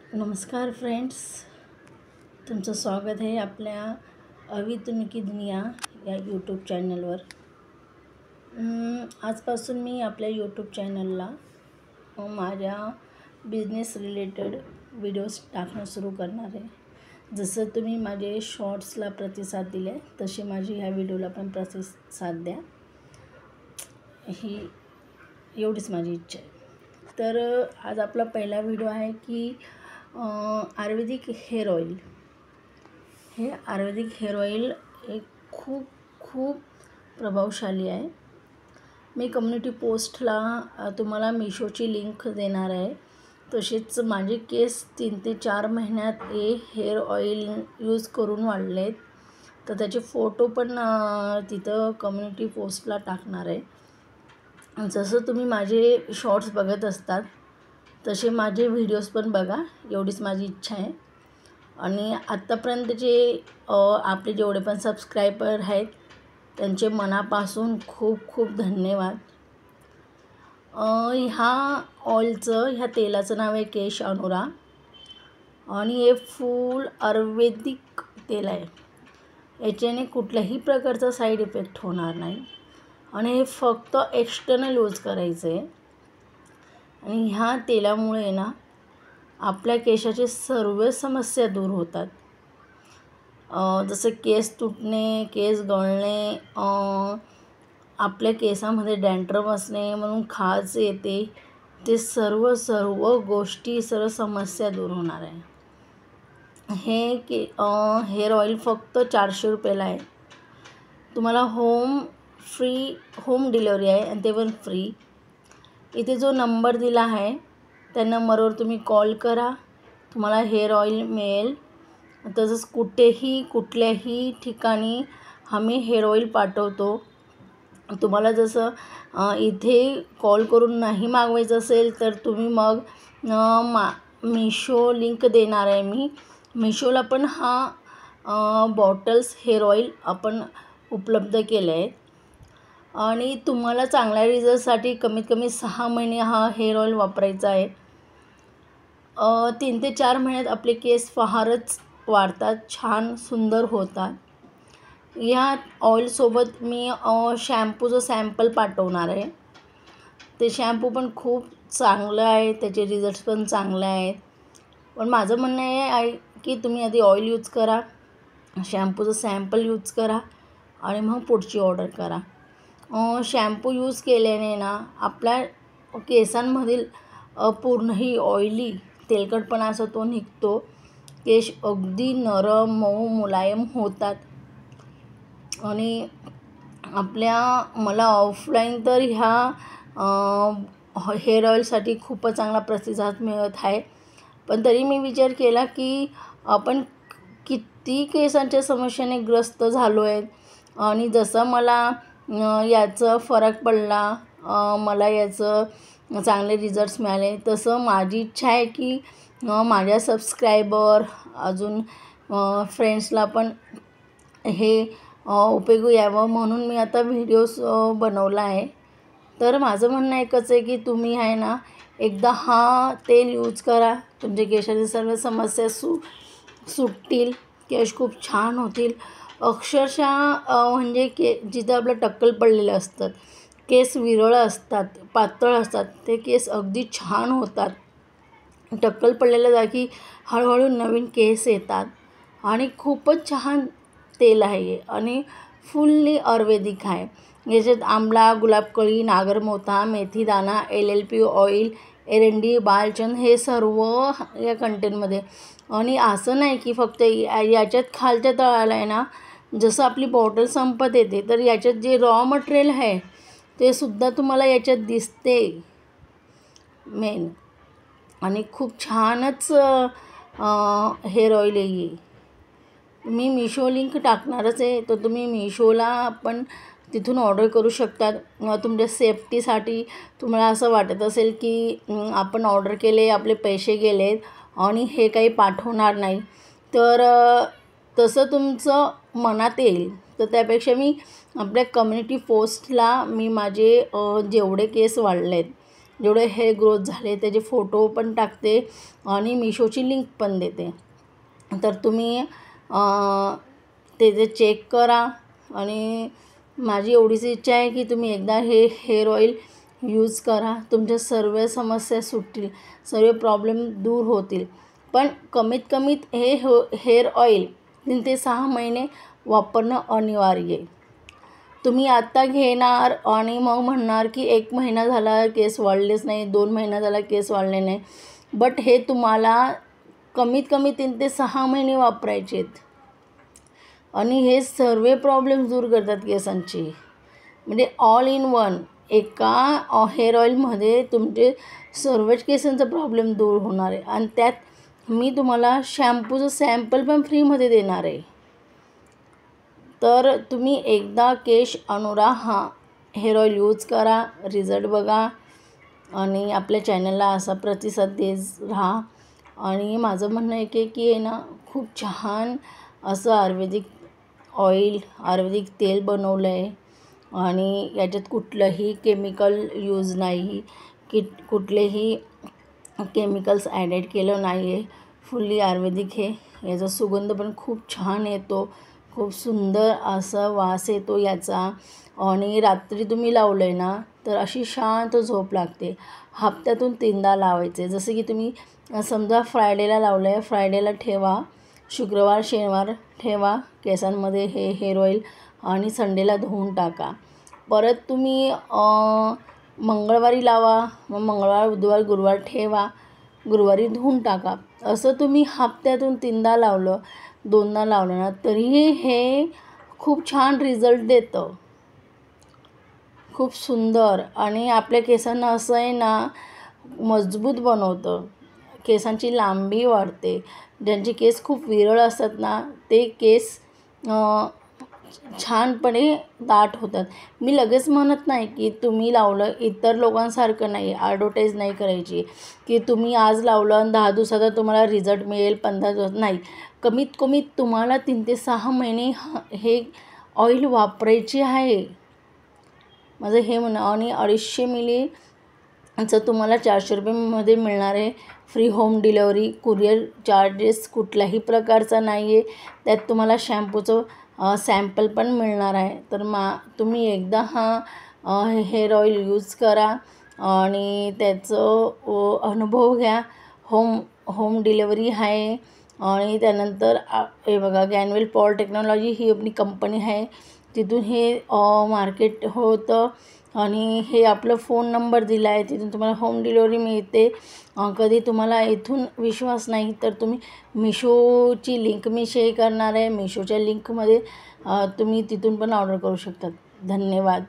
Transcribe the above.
नमस्कार फ्रेंड्स, तुमचं स्वागत आहे आपल्या अवी तुम्ही की दुनिया या यूट्यूब चॅनलवर। आजपासून मी आपल्या यूट्यूब चॅनलला माझ्या बिझनेस रिलेटेड व्हिडिओज टाकणं सुरू करणार आहे। जसं तुम्ही माझे शॉर्ट्सला प्रतिसाद दिले तसे माझी ह्या व्हिडिओला पण प्रतिसाद द्या, ही एवढीच माझी इच्छा आहे। तर आज आपला पहिला व्हिडिओ आहे की आयुर्वेदिक हेअर ऑइल। हे आयुर्वेदिक हेअर ऑइल एक खूप प्रभावशाली आहे। मी कम्युनिटी पोस्टला तुम्हाला मिशोची लिंक देणार आहे। तसेच माझे केस 3 ते 4 महिन्यात हे हेअर ऑइल यूज करून वाढलेत, तर त्याचे फोटो पण तिथं कम्युनिटी पोस्टला टाकणार आहे। जसं तुम्ही माझे शॉर्ट्स बघत असतात तसे माझे व्हिडिओज पण बघा, एवढीच माझी इच्छा आहे। आणि आत्तापर्यंत जे आपले जेवढे पण सबस्क्रायबर आहेत त्यांचे मनापासून खूप धन्यवाद। ह्या तेलाचं नाव आहे केश अनुरा आणि हे फुल आयुर्वेदिक तेल आहे। याच्याने कुठल्याही प्रकारचा साईड इफेक्ट होणार नाही आणि हे फक्त एक्सटर्नल यूज करायचं आहे। आणि ह्या तेलामुळे ना आपल्या केसाचे सर्व समस्या दूर होतात। जसं केस तुटणे, केस गळणे, आपल्या केसामध्ये डॅन्ड्रफ असणे, म्हणून खाज येते, ते सर्व गोष्टी, सर्व समस्या दूर होणार आहे। हे हेअर ऑइल फक्त 400 रुपयाला आहे। तुम्हाला होम डिलिव्हरी आहे आणि ते पण फ्री। इथे जो नंबर दिला आहे त्या नंबरवर तुम्ही कॉल करा, तुम्हाला हेअर ऑइल मिळेल। तसंच कुठल्याही ठिकाणी आम्ही हेअर ऑइल पाठवतो। तुम्हाला जसं इथे कॉल करून नाही मागवायचं असेल तर तुम्ही मग मिशो लिंक देणार आहे मी। मिशोला पण हा बॉटल्स हेअर ऑइल आपण उपलब्ध केले आहेत आणि तुम्हाला चांगल्या रिझल्टसाठी कमीत कमी 6 महिने हा हेअर ऑइल वापरायचा आहे। 3 ते 4 महिन्यात आपले केस फारच वाढतात, छान सुंदर होतात। या ऑइलसोबत मी शॅम्पूचं सॅम्पल पाठवणार आहे। ते शॅम्पू पण खूप चांगलं आहे, त्याचे रिझल्ट्स पण चांगले आहेत। पण माझं म्हणणं आहे की तुम्ही आधी ऑइल यूज करा, शॅम्पूचं सॅम्पल यूज करा आणि मग पुढची ऑर्डर करा। शॅम्पू यूज केल्याने ना आपल्या केसांमधील पूर्णही ऑइली तेलकटपणा असा तो निघतो, केस अगदी नरम, मऊ, मुलायम होतात। आणि मला ऑफलाईन तर ह्या हेअर ऑइलसाठी खूपच चांगला प्रतिसाद मिळत आहे। पण तरी मी विचार केला की आपण किती केसांच्या समस्येने ग्रस्त झालो आहे आणि जसं मला याचा फरक पडला, मला याचं चांगले रिझल्ट्स मिळाले, तसं माझी इच्छा आहे की माझ्या सबस्क्रायबर अजून फ्रेंड्सला पण हे उपयोगी यावं, म्हणून मी आता व्हिडिओज बनवला आहे। तर माझं म्हणणं एकच आहे की तुम्ही आहे ना एकदा हा तेल यूज करा, तुमच्या केसाच्या सर्व समस्या सुटतील, केस खूप छान होतील। अक्षरशः म्हणजे जिथं आपलं टक्कल पडलेलं असतात, केस विरळ असतात, पातळ असतात, ते केस अगदी छान होतात। टक्कल पडलेल्या जागी हळूहळू नवीन केस येतात आणि खूपच छान तेल आहे आणि फुल्ली आयुर्वेदिक आहे। याच्यात आंबला, गुलाबकळी, नागरमोथा, मेथीदाणा, LLP ऑइल, एरंडी, बालचंद हे सर्व या कंटेनमध्ये। आणि असं नाही की फक्त याच्यात खालच्या तळाला आहे ना, जसं आपली बॉटल संपत येते तर याच्यात जे रॉ मटेरियल आहे ते सुद्धा तुम्हाला याच्यात दिसते मेन। आणि खूप छानच हेअर ऑइल आहे। मी मिशो लिंक टाकणारच आहे, तर तुम्ही मिशोला पण तिथून ऑर्डर करू शकतात। तुमच्या सेफ्टीसाठी तुम्हाला असं वाटत असेल की आपण ऑर्डर केले, आपले पैसे गेलेत आणि हे काही पाठवणार नाही, तर तसं तुमचं मनात येईल, तर त्यापेक्षा मी आपल्या कम्युनिटी पोस्टला मी माझे जेवढे केस वाढलेत जेवढे हेअर ग्रोथ झाले त्याचे फोटो पण टाकते आणि मिशोची लिंक पण देते. तर तुम्ही ते चेक करा. आणि माझी एवढीच इच्छा आहे की तुम्ही एकदा हे हेअर ऑइल यूज करा, तुमच्या सर्व समस्या सुटतील, सर्व प्रॉब्लेम दूर होतील. पण कमीत कमीत हे हेअर ऑइल 3 ते 6 महिने वापरणं अनिवार्य आहे. तुम्ही आत्ता घेणार आणि मग म्हणणार की 1 महिना झाला केस वाढलेच नाही, 2 महिना झाला केस वाढले नाही, बट हे तुम्हाला कमीत कमी 3 ते 6 महिने वापरायचे आहेत. आणि हे सर्व प्रॉब्लेम्स दूर करतात केसांचे. म्हणजे ऑल इन वन एका हेअर ऑइलमध्ये तुमचे सर्वच केसांचा प्रॉब्लेम दूर होणार आहे. आणि त्यात मी तुम्हाला शॅम्पूचं सॅम्पल पण फ्रीमध्ये देणार आहे. तर तुम्ही एकदा केश अनुरा हा हेअर ऑइल यूज करा, रिझल्ट बघा आणि आपल्या चॅनलला असा प्रतिसाद देत राहा. आणि माझं म्हणणं आहे की आहे ना, खूप छान असं आयुर्वेदिक ऑइल, आयुर्वेदिक तेल बनवलं आहे आणि याच्यात कुठलंही केमिकल यूज नाही, की कुठलेही केमिकल्स ॲडेड केलं नाही आहे. फुल्ली आयुर्वेदिक हे. याचा सुगंध पण खूप छान येतो, खूप सुंदर असा वास येतो याचा. आणि रात्री तुम्ही लावलं आहे ना तर अशी शांत झोप लागते. हप्त्यातून 3दा लावायचे. जसं की तुम्ही समजा फ्रायडेला लावलं आहे, फ्रायडेला ठेवा, शुक्रवार शनिवार ठेवा केसांमध्ये हे हेअर ऑइल आणि संडेला धुवून टाका. परत तुम्ही मंगळवारी लावा, मग मंगळवार बुधवार गुरुवार ठेवा, गुरुवारी धुवून टाका. असं तुम्ही हप्त्यातून 3दा लावलं, 2दा लावलं ना तरीही हे खूप छान रिझल्ट देतं, खूप सुंदर. आणि आपल्या केसांना असं आहे ना मजबूत बनवतं, केसांची लांबी वाढते. ज्यांचे केस खूप विरळ असतात ना ते केस छानपणे दाट होतात. मी लगेच म्हणत नाही की तुम्ही लावलं, इतर लोकांसारखं नाही, ॲडव्हर्टाईज नाही करायची की तुम्ही आज लावलं आणि 10 दिवसाचा तुम्हाला रिझल्ट मिळेल, 15 दिवस नाही. कमीत कमी तुम्हाला 3 ते 6 महिने हे ऑइल वापरायचे आहे, माझं हे म्हणणं. आणि 250 मिली तुम्हाला 400 रुपयेमध्ये मिळणार आहे. Free home delivery, courier charges कुठल्याही प्रकारचा नाही आहे. त्यात तुम्हाला शॅम्पूचं सॅम्पल पण मिळणार आहे. तर तुम्ही एकदा हा हेअर ऑइल यूज करा आणि त्याचं अनुभव घ्या. होम डिलेवरी आहे. आणि त्यानंतर हे बघा, गॅनवेल पॉवर टेक्नॉलॉजी ही आपली कंपनी आहे, तिथून हे मार्केट होतं. आणि हे आपलं फोन नंबर दिला आहे, तिथून तुम्हाला होम डिलिव्हरी मिळते. कधी तुम्हाला इथून विश्वास नाही तर तुम्ही मिशोची लिंक मी शेअर करणार आहे, मिशोच्या लिंकमध्ये तुम्ही तिथून पण ऑर्डर करू शकतात. धन्यवाद.